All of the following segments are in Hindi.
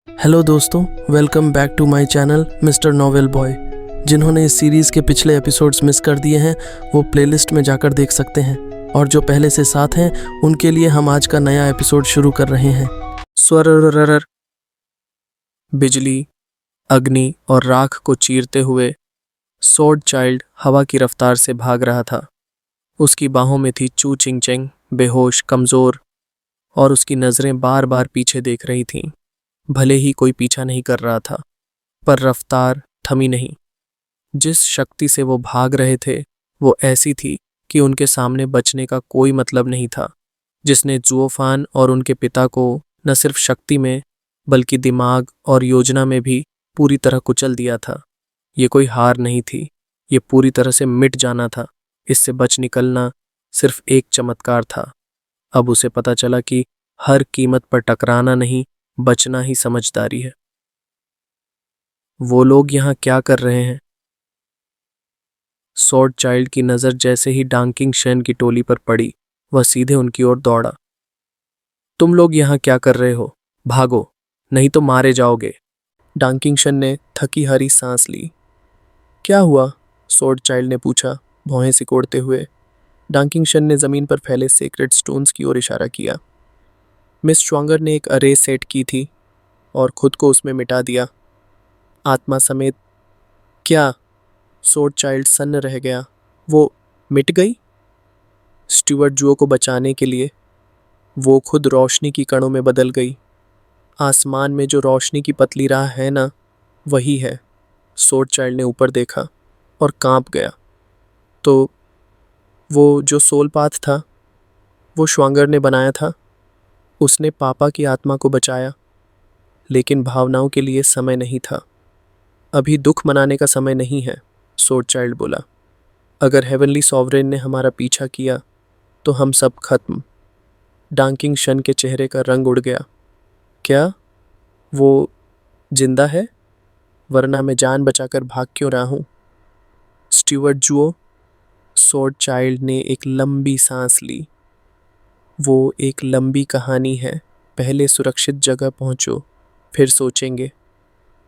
हेलो दोस्तों, welcome back to my channel mister novel boy. जिन्होंने इस सीरीज़ के पिछले एपिसोड्स मिस कर दिए हैं वो प्लेलिस्ट में जाकर देख सकते हैं, और जो पहले से साथ हैं उनके लिए हम आज का नया एपिसोड शुरू कर रहे हैं। स्वर बिजली, अग्नि और राख को चीरते हुए स्वॉर्ड चाइल्ड हवा की रफ्तार से भाग रहा था। उसकी बाहों में थी चू चिंग चेंग, बेहोश, कमज़ोर, और उसकी नज़रें बार बार पीछे देख रही थीं। भले ही कोई पीछा नहीं कर रहा था, पर रफ्तार थमी नहीं। जिस शक्ति से वो भाग रहे थे वो ऐसी थी कि उनके सामने बचने का कोई मतलब नहीं था, जिसने जुओफान और उनके पिता को न सिर्फ शक्ति में बल्कि दिमाग और योजना में भी पूरी तरह कुचल दिया था। ये कोई हार नहीं थी, ये पूरी तरह से मिट जाना था। इससे बच निकलना सिर्फ एक चमत्कार था। अब उसे पता चला कि हर कीमत पर टकराना नहीं, बचना ही समझदारी है। वो लोग यहाँ क्या कर रहे हैं? स्वॉर्ड चाइल्ड की नज़र जैसे ही डांकिंग शेन की टोली पर पड़ी, वह सीधे उनकी ओर दौड़ा। तुम लोग यहाँ क्या कर रहे हो? भागो, नहीं तो मारे जाओगे। डांकिंग शेन ने थकी हारी सांस ली। क्या हुआ? स्वॉर्ड चाइल्ड ने पूछा, भौहें सिकोड़ते हुए। डांकिंग शेन ने जमीन पर फैले सेक्रेड स्टोन्स की ओर इशारा किया। मिस श्वांगर ने एक अरे सेट की थी और खुद को उसमें मिटा दिया, आत्मा समेत। क्या? स्वॉर्ड चाइल्ड सन्न रह गया। वो मिट गई? स्टीवर्ट जुओ को बचाने के लिए वो खुद रोशनी की कणों में बदल गई। आसमान में जो रोशनी की पतली राह है ना, वही है। स्वॉर्ड चाइल्ड ने ऊपर देखा और कांप गया। तो वो जो सोल पाथ था, वो श्वांगर ने बनाया था। उसने पापा की आत्मा को बचाया, लेकिन भावनाओं के लिए समय नहीं था। अभी दुख मनाने का समय नहीं है, स्वॉर्ड चाइल्ड बोला। अगर हेवनली सॉवरेन ने हमारा पीछा किया तो हम सब खत्म। डांकिंग शन के चेहरे का रंग उड़ गया। क्या वो जिंदा है? वरना मैं जान बचाकर भाग क्यों रहा हूं? स्टीवर्ट जुओ, स्वॉर्ड चाइल्ड ने एक लंबी सांस ली। वो एक लंबी कहानी है। पहले सुरक्षित जगह पहुंचो, फिर सोचेंगे।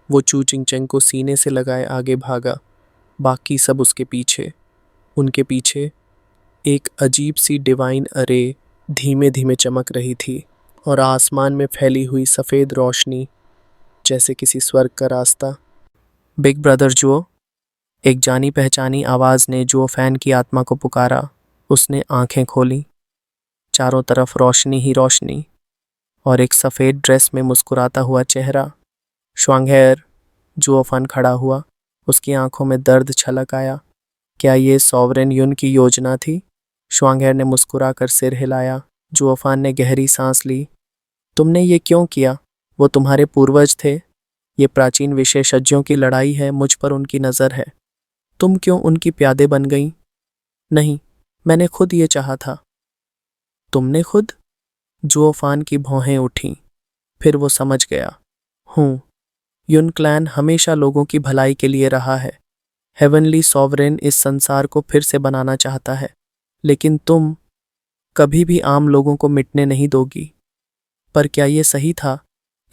वो चू चिंग चेंग को सीने से लगाए आगे भागा, बाकी सब उसके पीछे। उनके पीछे एक अजीब सी डिवाइन अरे धीमे धीमे चमक रही थी, और आसमान में फैली हुई सफ़ेद रोशनी जैसे किसी स्वर्ग का रास्ता। बिग ब्रदर जुओ, एक जानी पहचानी आवाज़ ने जुओ फैन की आत्मा को पुकारा। उसने आंखें खोली। चारों तरफ रोशनी ही रोशनी, और एक सफ़ेद ड्रेस में मुस्कुराता हुआ चेहरा। श्वांगहेर, जुओ फैन खड़ा हुआ। उसकी आंखों में दर्द छलक आया। क्या ये सॉवरेन युन की योजना थी? श्वांगहेर ने मुस्कुराकर सिर हिलाया। जुओफान ने गहरी सांस ली। तुमने ये क्यों किया? वो तुम्हारे पूर्वज थे। ये प्राचीन विशेषज्ञों की लड़ाई है, मुझ पर उनकी नज़र है। तुम क्यों उनकी प्यादे बन गई? नहीं, मैंने खुद ये चाहा था। तुमने खुद? जुओफान की भौहें उठीं। फिर वो समझ गया। हूँ, युन क्लैन हमेशा लोगों की भलाई के लिए रहा है। हेवनली सॉवरेन इस संसार को फिर से बनाना चाहता है, लेकिन तुम कभी भी आम लोगों को मिटने नहीं दोगी। पर क्या ये सही था,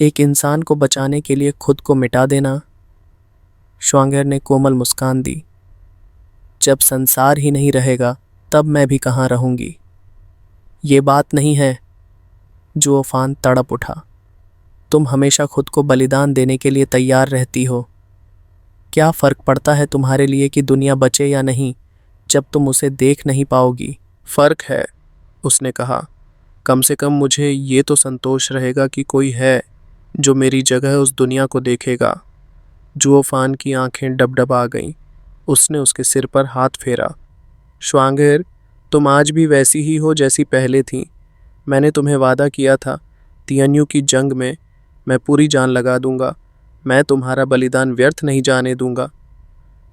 एक इंसान को बचाने के लिए खुद को मिटा देना? श्वांगर ने कोमल मुस्कान दी। जब संसार ही नहीं रहेगा तब मैं भी कहाँ रहूंगी। ये बात नहीं है। जुओफान तड़प उठा। तुम हमेशा खुद को बलिदान देने के लिए तैयार रहती हो। क्या फ़र्क पड़ता है तुम्हारे लिए कि दुनिया बचे या नहीं, जब तुम उसे देख नहीं पाओगी? फ़र्क है, उसने कहा। कम से कम मुझे ये तो संतोष रहेगा कि कोई है जो मेरी जगह उस दुनिया को देखेगा। जुओफान की आंखें डबडबा गईं। उसने उसके सिर पर हाथ फेरा। श्वांगेर, तुम आज भी वैसी ही हो जैसी पहले थी। मैंने तुम्हें वादा किया था, तियन्यू की जंग में मैं पूरी जान लगा दूंगा। मैं तुम्हारा बलिदान व्यर्थ नहीं जाने दूंगा।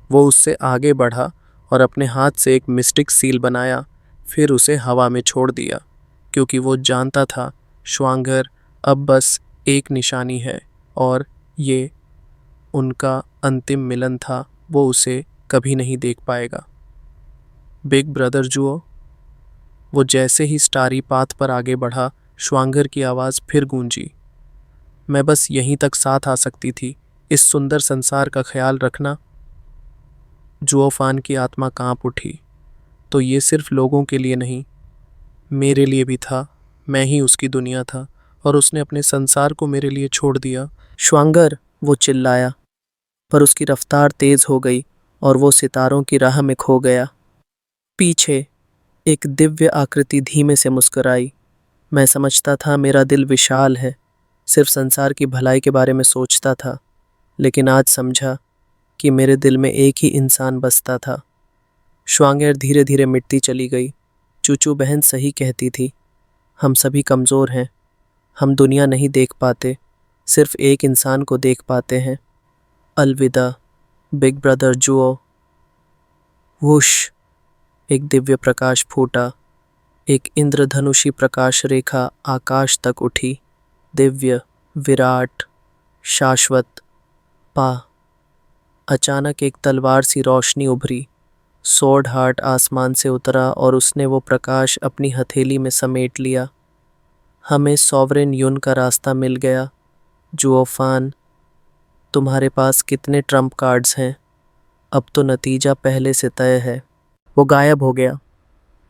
वो उससे आगे बढ़ा और अपने हाथ से एक मिस्टिक सील बनाया, फिर उसे हवा में छोड़ दिया, क्योंकि वो जानता था श्वांगर अब बस एक निशानी है, और ये उनका अंतिम मिलन था। वो उसे कभी नहीं देख पाएगा। बिग ब्रदर जुओ, वो जैसे ही स्टारी पाथ पर आगे बढ़ा, श्वांगर की आवाज़ फिर गूंजी। मैं बस यहीं तक साथ आ सकती थी। इस सुंदर संसार का ख्याल रखना। जुओफान की आत्मा कांप उठी। तो ये सिर्फ लोगों के लिए नहीं, मेरे लिए भी था। मैं ही उसकी दुनिया था और उसने अपने संसार को मेरे लिए छोड़ दिया। श्वांगर, वो चिल्लाया, पर उसकी रफ्तार तेज हो गई और वो सितारों की राह में खो गया। पीछे एक दिव्य आकृति धीमे से मुस्कुराई। मैं समझता था मेरा दिल विशाल है, सिर्फ संसार की भलाई के बारे में सोचता था, लेकिन आज समझा कि मेरे दिल में एक ही इंसान बसता था। श्वांगर धीरे धीरे मिटती चली गई। चूचू बहन सही कहती थी, हम सभी कमज़ोर हैं। हम दुनिया नहीं देख पाते, सिर्फ एक इंसान को देख पाते हैं। अलविदा बिग ब्रदर जुओ। वुश, एक दिव्य प्रकाश फूटा। एक इंद्रधनुषी प्रकाश रेखा आकाश तक उठी। दिव्य, विराट, शाश्वत। पा अचानक एक तलवार सी रोशनी उभरी। स्वॉर्ड हार्ट आसमान से उतरा और उसने वो प्रकाश अपनी हथेली में समेट लिया। हमें सॉवरेन युन का रास्ता मिल गया। जुओफान, तुम्हारे पास कितने ट्रम्प कार्ड्स हैं? अब तो नतीजा पहले से तय है। वो गायब हो गया।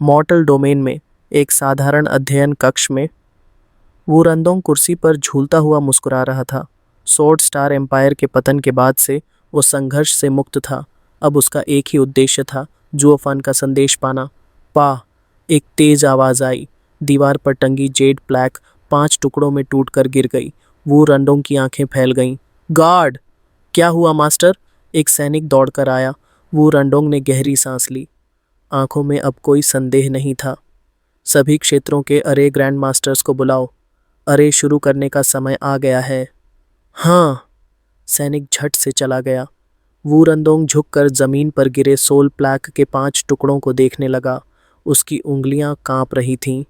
मॉर्टल डोमेन में एक साधारण अध्ययन कक्ष में वूरंदोंग कुर्सी पर झूलता हुआ मुस्कुरा रहा था। स्वॉर्ड स्टार एम्पायर के पतन के बाद से वो संघर्ष से मुक्त था। अब उसका एक ही उद्देश्य था, जुओफान का संदेश पाना। पा एक तेज आवाज आई। दीवार पर टंगी जेड प्लैक 5 टुकड़ों में टूटकर गिर गई। वूरंडोंग की आंखें फैल गईं। गार्ड! क्या हुआ मास्टर? एक सैनिक दौड़कर आया। वूरंडोंग ने गहरी सांस ली। आंखों में अब कोई संदेह नहीं था। सभी क्षेत्रों के अरे ग्रैंड मास्टर्स को बुलाओ। अरे शुरू करने का समय आ गया है। हाँ, सैनिक झट से चला गया। वूरंदोंग झुककर जमीन पर गिरे सोल प्लैक के 5 टुकड़ों को देखने लगा। उसकी उंगलियां कांप रही थीं।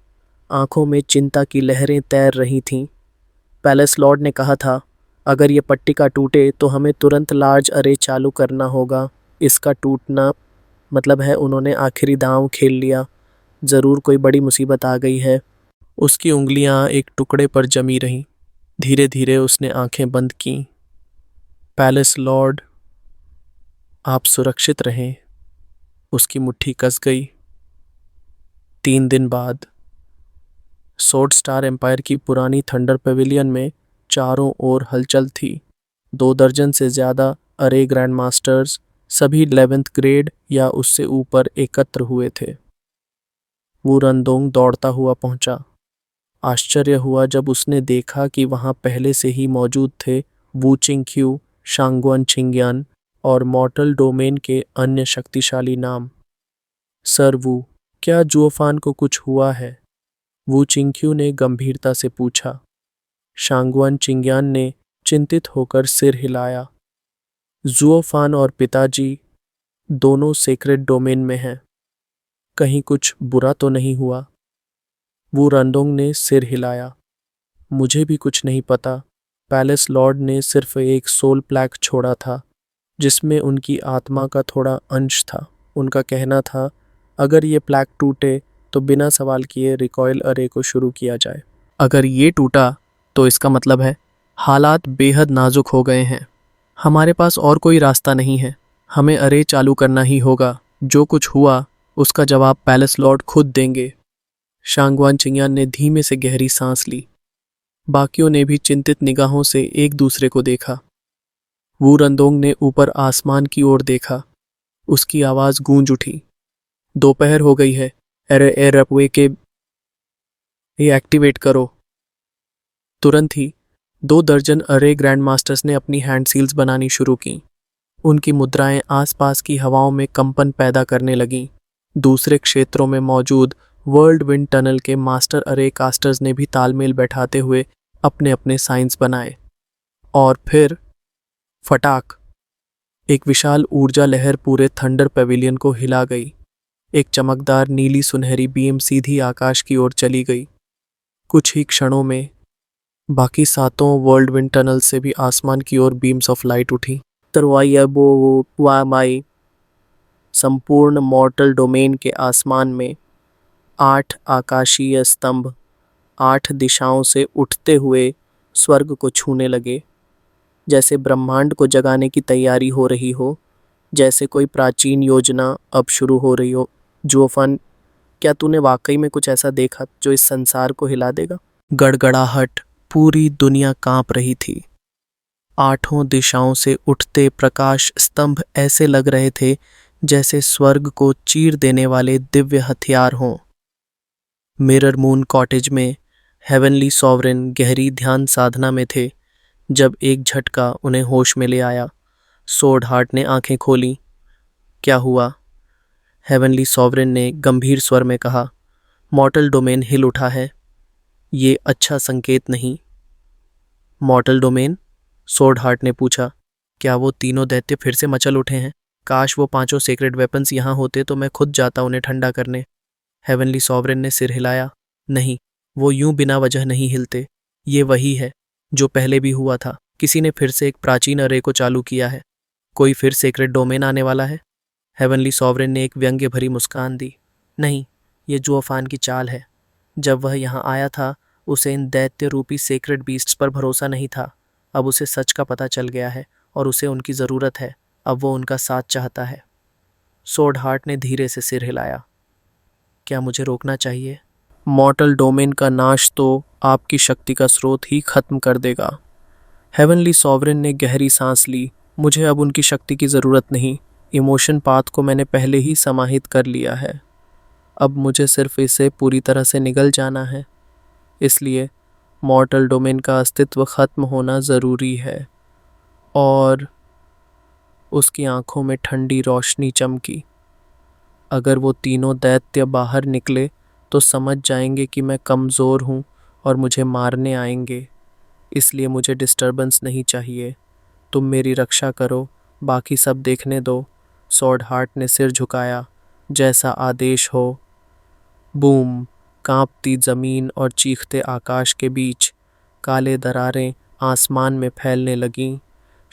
आंखों में चिंता की लहरें तैर रही थीं। पैलेस लॉर्ड ने कहा था, अगर ये पट्टिका टूटे तो हमें तुरंत लार्ज अरे चालू करना होगा। इसका टूटना मतलब है उन्होंने आखिरी दांव खेल लिया। ज़रूर कोई बड़ी मुसीबत आ गई है। उसकी उंगलियां एक टुकड़े पर जमी रहीं। धीरे धीरे उसने आंखें बंद कीं। पैलेस लॉर्ड, आप सुरक्षित रहें। उसकी मुट्ठी कस गई। 3 दिन बाद स्वॉर्ड स्टार एम्पायर की पुरानी थंडर पेविलियन में चारों ओर हलचल थी। 2 दर्जन से ज़्यादा अरे ग्रैंड मास्टर्स, सभी 11th ग्रेड या उससे ऊपर एकत्र हुए थे। वूरंदोंग दौड़ता हुआ पहुंचा। आश्चर्य हुआ जब उसने देखा कि वहां पहले से ही मौजूद थे वू चिंग्क्यू, शांगुआन चिंग्यान और मॉर्टल डोमेन के अन्य शक्तिशाली नाम। सर वू, क्या जुओफान को कुछ हुआ है? वू चिंग्क्यू ने गंभीरता से पूछा। शांगुआन चिंग्यान ने चिंतित होकर सिर हिलाया। जुओफान और पिताजी दोनों सेक्रेट डोमेन में हैं। कहीं कुछ बुरा तो नहीं हुआ? वूरंडोंग ने सिर हिलाया। मुझे भी कुछ नहीं पता। पैलेस लॉर्ड ने सिर्फ एक सोल प्लैक छोड़ा था जिसमें उनकी आत्मा का थोड़ा अंश था। उनका कहना था, अगर ये प्लैक टूटे तो बिना सवाल किए रिकॉइल अरे को शुरू किया जाए। अगर ये टूटा तो इसका मतलब है हालात बेहद नाजुक हो गए हैं। हमारे पास और कोई रास्ता नहीं है। हमें अरे चालू करना ही होगा। जो कुछ हुआ उसका जवाब पैलेस लॉर्ड खुद देंगे। शांगुआन चिंग्यान ने धीमे से गहरी सांस ली। बाकियों ने भी चिंतित निगाहों से एक दूसरे को देखा। वूरंदोंग ने ऊपर आसमान की ओर देखा। उसकी आवाज गूंज उठी। दोपहर हो गई है। एरपवे के ये एक्टिवेट करो। तुरंत ही 2 दर्जन अरे ग्रैंड मास्टर्स ने अपनी हैंड सील्स बनानी शुरू की। उनकी मुद्राएं आसपास की हवाओं में कंपन पैदा करने लगीं। दूसरे क्षेत्रों में मौजूद वर्ल्ड विंड टनल के मास्टर अरे कास्टर्स ने भी तालमेल बैठाते हुए अपने अपने साइंस बनाए। और फिर फटाक, एक विशाल ऊर्जा लहर पूरे थंडर पेविलियन को हिला गई। एक चमकदार नीली सुनहरी बीम सीधी आकाश की ओर चली गई। कुछ ही क्षणों में बाकी 7 वर्ल्ड विंड टनल से भी आसमान की ओर बीम्स ऑफ लाइट उठी। वाई संपूर्ण मॉर्टल डोमेन के आसमान में 8 आकाशीय स्तंभ 8 दिशाओं से उठते हुए स्वर्ग को छूने लगे, जैसे ब्रह्मांड को जगाने की तैयारी हो रही हो, जैसे कोई प्राचीन योजना अब शुरू हो रही हो। जुओफान, क्या तूने वाकई में कुछ ऐसा देखा जो इस संसार को हिला देगा? गड़गड़ाहट, पूरी दुनिया कांप रही थी। आठों दिशाओं से उठते प्रकाश स्तंभ ऐसे लग रहे थे जैसे स्वर्ग को चीर देने वाले दिव्य हथियार हों। मिरर मून कॉटेज में हेवनली सॉवरेन गहरी ध्यान साधना में थे जब एक झटका उन्हें होश में ले आया। सोर्ड हार्ट ने आंखें खोलीं। क्या हुआ? हेवनली सॉवरेन ने गंभीर स्वर में कहा, मॉर्टल डोमेन हिल उठा है। ये अच्छा संकेत नहीं। मॉर्टल डोमेन? सोर्ड हार्ट ने पूछा। क्या वो तीनों दैत्य फिर से मचल उठे हैं? काश वो पांचों सेक्रेड वेपन्स यहाँ होते तो मैं खुद जाता उन्हें ठंडा करने। हेवनली सॉवरेन ने सिर हिलाया। नहीं, वो यूं बिना वजह नहीं हिलते। ये वही है जो पहले भी हुआ था। किसी ने फिर से एक प्राचीन अरे को चालू किया है। कोई फिर सेक्रेड डोमेन आने वाला है। हेवनली सॉवरेन ने एक व्यंग्य भरी मुस्कान दी। नहीं, ये जुओफान की चाल है। जब वह यहाँ आया था उसे इन दैत्य रूपी सेक्रेड बीस्ट्स पर भरोसा नहीं था। अब उसे सच का पता चल गया है और उसे उनकी ज़रूरत है। अब वो उनका साथ चाहता है। सोर्ड हार्ट ने धीरे से सिर हिलाया। क्या मुझे रोकना चाहिए? मॉर्टल डोमेन का नाश तो आपकी शक्ति का स्रोत ही खत्म कर देगा। हेवनली सॉवरेन ने गहरी सांस ली। मुझे अब उनकी शक्ति की ज़रूरत नहीं। इमोशन पाथ को मैंने पहले ही समाहित कर लिया है। अब मुझे सिर्फ इसे पूरी तरह से निगल जाना है। इसलिए मॉर्टल डोमेन का अस्तित्व खत्म होना ज़रूरी है। और उसकी आंखों में ठंडी रोशनी चमकी। अगर वो तीनों दैत्य बाहर निकले तो समझ जाएंगे कि मैं कमज़ोर हूँ और मुझे मारने आएंगे। इसलिए मुझे डिस्टर्बेंस नहीं चाहिए। तुम मेरी रक्षा करो, बाकी सब देखने दो। सॉर्ड हार्ट ने सिर झुकाया। जैसा आदेश हो। बूम! कांपती जमीन और चीखते आकाश के बीच काले दरारें आसमान में फैलने लगीं।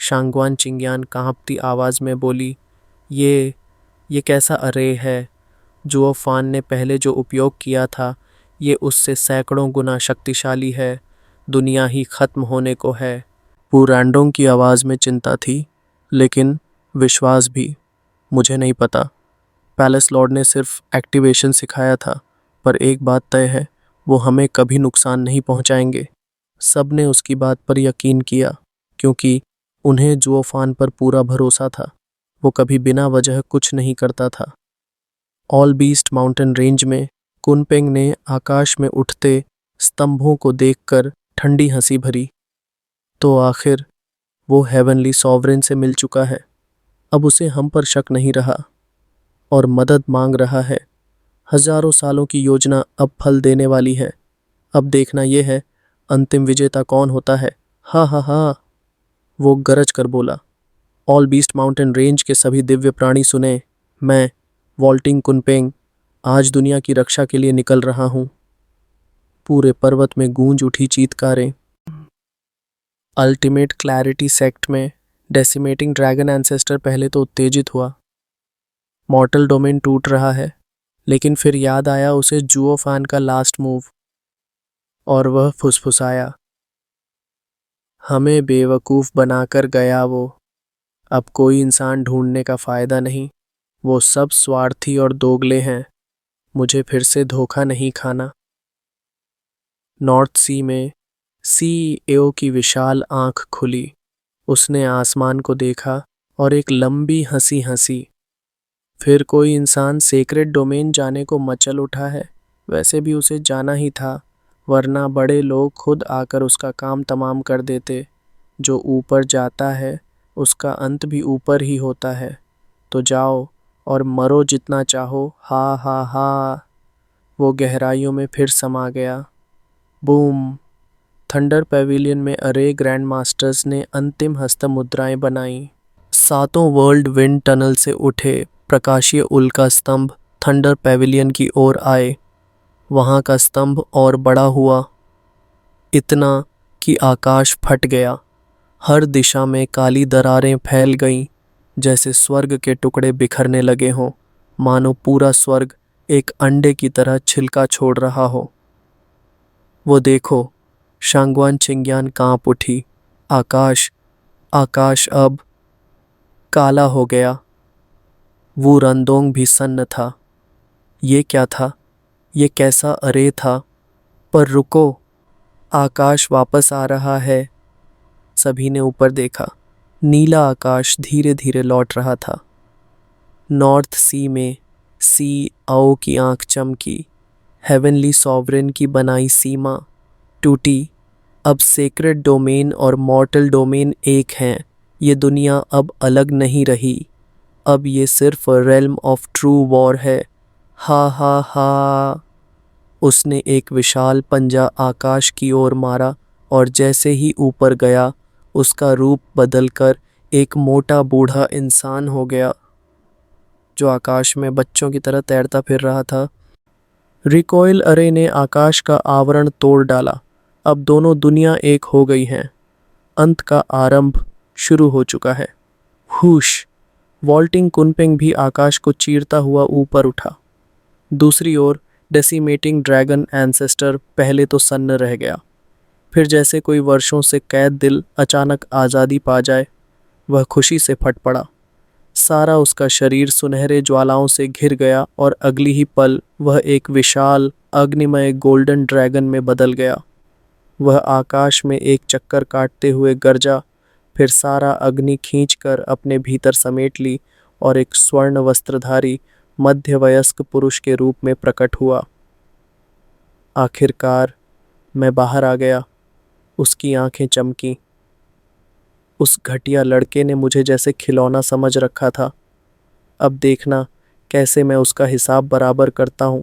शांगवान चिंग्यान कांपती आवाज़ में बोली, ये कैसा अरे है? जुओफान ने पहले जो उपयोग किया था ये उससे सैकड़ों गुना शक्तिशाली है। दुनिया ही खत्म होने को है। पुरांडों की आवाज़ में चिंता थी, लेकिन विश्वास भी। मुझे नहीं पता। पैलेस लॉर्ड ने सिर्फ एक्टिवेशन सिखाया था, पर एक बात तय है, वो हमें कभी नुकसान नहीं पहुंचाएंगे। सब ने उसकी बात पर यकीन किया, क्योंकि उन्हें जुओफान पर पूरा भरोसा था। वो कभी बिना वजह कुछ नहीं करता था। ऑल बीस्ट माउंटेन रेंज में कुनपेंग ने आकाश में उठते स्तंभों को देखकर ठंडी हंसी भरी। तो आखिर वो हेवनली सॉवरेन से मिल चुका है। अब उसे हम पर शक नहीं रहा और मदद मांग रहा है। हजारों सालों की योजना अब फल देने वाली है। अब देखना यह है अंतिम विजेता कौन होता है। हा हा हा, वो गरज कर बोला। ऑल बीस्ट माउंटेन रेंज के सभी दिव्य प्राणी सुने। मैं वॉल्टिंग कुनपेंग आज दुनिया की रक्षा के लिए निकल रहा हूँ। पूरे पर्वत में गूंज उठी चीत्कारें। अल्टीमेट क्लैरिटी सेक्ट में डेसिमेटिंग ड्रैगन एंसेस्टर पहले तो उत्तेजित हुआ। मॉर्टल डोमेन टूट रहा है, लेकिन फिर याद आया उसे जुओफान का लास्ट मूव, और वह फुसफुसाया, हमें बेवकूफ़ बनाकर गया वो। अब कोई इंसान ढूंढने का फ़ायदा नहीं। वो सब स्वार्थी और दोगले हैं। मुझे फिर से धोखा नहीं खाना। नॉर्थ सी में सीईओ की विशाल आंख खुली। उसने आसमान को देखा और एक लंबी हंसी हंसी। फिर कोई इंसान सेक्रेड डोमेन जाने को मचल उठा है। वैसे भी उसे जाना ही था, वरना बड़े लोग खुद आकर उसका काम तमाम कर देते। जो ऊपर जाता है उसका अंत भी ऊपर ही होता है। तो जाओ और मरो जितना चाहो। हा हा हा। वो गहराइयों में फिर समा गया। बूम! थंडर पैविलियन में अरे ग्रैंड मास्टर्स ने अंतिम हस्त मुद्राएं बनाई। सातों वर्ल्ड विंड टनल से उठे प्रकाशीय उल्का स्तंभ थंडर पैविलियन की ओर आए। वहां का स्तंभ और बड़ा हुआ, इतना कि आकाश फट गया। हर दिशा में काली दरारें फैल गईं, जैसे स्वर्ग के टुकड़े बिखरने लगे हों, मानो पूरा स्वर्ग एक अंडे की तरह छिलका छोड़ रहा हो। वो देखो, शांगवान चिंग्यान कांप उठी। आकाश आकाश अब काला हो गया। वो रंदोंग भी सन्न था। ये क्या था? ये कैसा अरे था? पर रुको, आकाश वापस आ रहा है। सभी ने ऊपर देखा। नीला आकाश धीरे धीरे लौट रहा था। नॉर्थ सी में सी आओ की आंख चमकी। हेवनली सॉवरेन की बनाई सीमा टूटी। अब सेक्रेड डोमेन और मॉर्टल डोमेन एक हैं। ये दुनिया अब अलग नहीं रही। अब ये सिर्फ रेल्म ऑफ ट्रू वॉर है। हा हा हा। उसने एक विशाल पंजा आकाश की ओर मारा और जैसे ही ऊपर गया उसका रूप बदलकर एक मोटा बूढ़ा इंसान हो गया जो आकाश में बच्चों की तरह तैरता फिर रहा था। रिकॉइल अरे ने आकाश का आवरण तोड़ डाला। अब दोनों दुनिया एक हो गई हैं। अंत का आरंभ शुरू हो चुका है। हुश। वॉल्टिंग कुनपेंग भी आकाश को चीरता हुआ ऊपर उठा। दूसरी ओर डेसिमेटिंग ड्रैगन एंसेस्टर पहले तो सन्न रह गया, फिर जैसे कोई वर्षों से कैद दिल अचानक आज़ादी पा जाए, वह खुशी से फट पड़ा। सारा उसका शरीर सुनहरे ज्वालाओं से घिर गया और अगली ही पल वह एक विशाल अग्निमय गोल्डन ड्रैगन में बदल गया। वह आकाश में एक चक्कर काटते हुए गरजा, फिर सारा अग्नि खींचकर अपने भीतर समेट ली और एक स्वर्ण वस्त्रधारी मध्यवयस्क पुरुष के रूप में प्रकट हुआ। आखिरकार मैं बाहर आ गया। उसकी आंखें चमकी। उस घटिया लड़के ने मुझे जैसे खिलौना समझ रखा था। अब देखना कैसे मैं उसका हिसाब बराबर करता हूँ।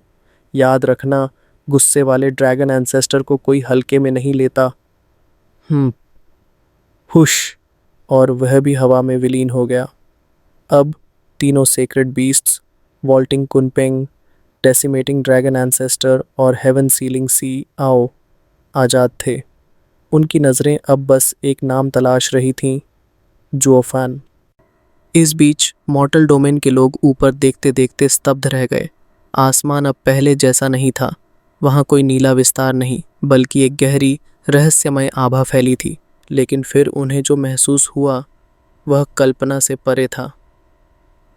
याद रखना, गुस्से वाले ड्रैगन एंसेस्टर को कोई हल्के में नहीं लेता। हुश। और वह भी हवा में विलीन हो गया। अब तीनों sacred beasts, vaulting Kunpeng, decimating dragon ancestor और हेवन सीलिंग सी आओ आज़ाद थे। उनकी नज़रें अब बस एक नाम तलाश रही थीं, जुओफान। इस बीच मॉर्टल डोमेन के लोग ऊपर देखते देखते स्तब्ध रह गए। आसमान अब पहले जैसा नहीं था। वहाँ कोई नीला विस्तार नहीं, बल्कि एक गहरी रहस्यमय आभा फैली थी। लेकिन फिर उन्हें जो महसूस हुआ वह कल्पना से परे था।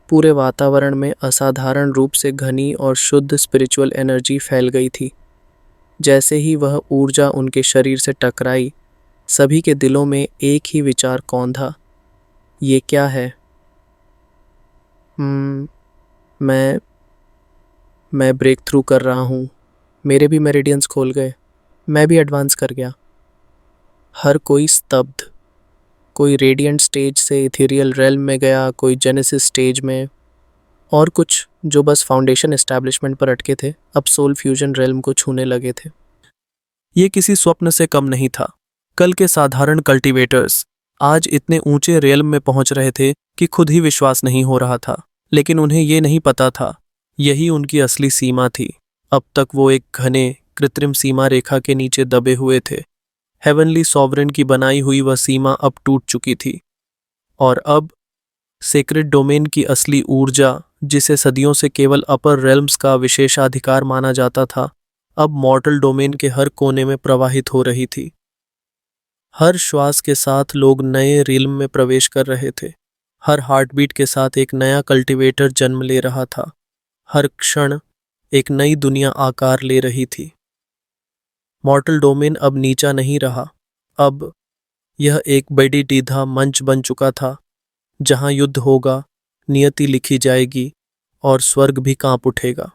पूरे वातावरण में असाधारण रूप से घनी और शुद्ध स्पिरिचुअल एनर्जी फैल गई थी। जैसे ही वह ऊर्जा उनके शरीर से टकराई, सभी के दिलों में एक ही विचार कौंधा, ये क्या है? मैं ब्रेक थ्रू कर रहा हूँ। मेरे भी मेरिडियंस खोल गए। मैं भी एडवांस कर गया। हर कोई स्तब्ध। कोई रेडिएंट स्टेज से इथेरियल रेल्म में गया, कोई जेनेसिस स्टेज में, और कुछ जो बस फाउंडेशन एस्टैब्लिशमेंट पर अटके थे अब सोल फ्यूजन रेल्म को छूने लगे थे। ये किसी स्वप्न से कम नहीं था। कल के साधारण कल्टीवेटर्स आज इतने ऊंचे रेल्म में पहुंच रहे थे कि खुद ही विश्वास नहीं हो रहा था। लेकिन उन्हें ये नहीं पता था, यही उनकी असली सीमा थी। अब तक वो एक घने कृत्रिम सीमा रेखा के नीचे दबे हुए थे। हेवनली सॉवरेन की बनाई हुई वह सीमा अब टूट चुकी थी, और अब सेक्रेड डोमेन की असली ऊर्जा, जिसे सदियों से केवल अपर रेल्म्स का विशेषाधिकार माना जाता था, अब मॉर्टल डोमेन के हर कोने में प्रवाहित हो रही थी। हर श्वास के साथ लोग नए रिल्म में प्रवेश कर रहे थे। हर हार्टबीट के साथ एक नया कल्टीवेटर जन्म ले रहा था। हर क्षण एक नई दुनिया आकार ले रही थी। मॉर्टल डोमेन अब नीचा नहीं रहा। अब यह एक बड़ी दीधा मंच बन चुका था, जहां युद्ध होगा, नियति लिखी जाएगी और स्वर्ग भी कांप उठेगा।